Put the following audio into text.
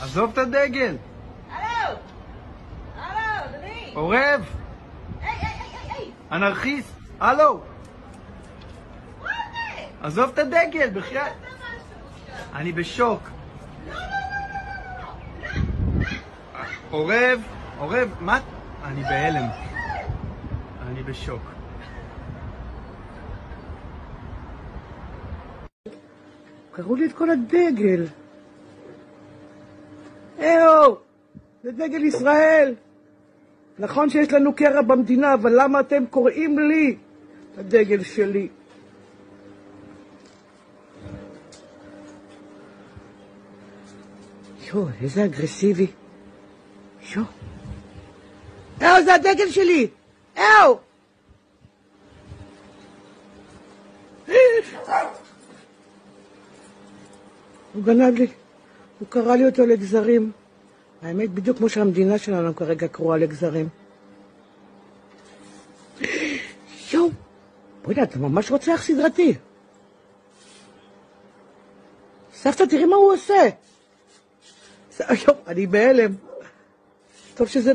עזוב את הדגל. הלו! הלו, אדוני! עורב! היי! אנרכיסט! הלו! מה זה? עזוב את הדגל, בחייאת. אני בשוק. עורב! עורב, מה? אני בהלם. אני בשוק. קראו לי את כל הדגל. זה דגל ישראל. נכון שיש לנו קרע במדינה, אבל למה אתם קוראים לי את הדגל שלי? איזה אגרסיבי. זה הדגל שלי. הוא גנב לי, הוא קרא לי אותו לגזרים. האמת, בדיוק כמו שהמדינה שלנו כרגע קרואה לגזרים. בואי, אתה ממש רוצח סדרתי. סבתא, תראי מה הוא עושה. אני בהלם. טוב שזה...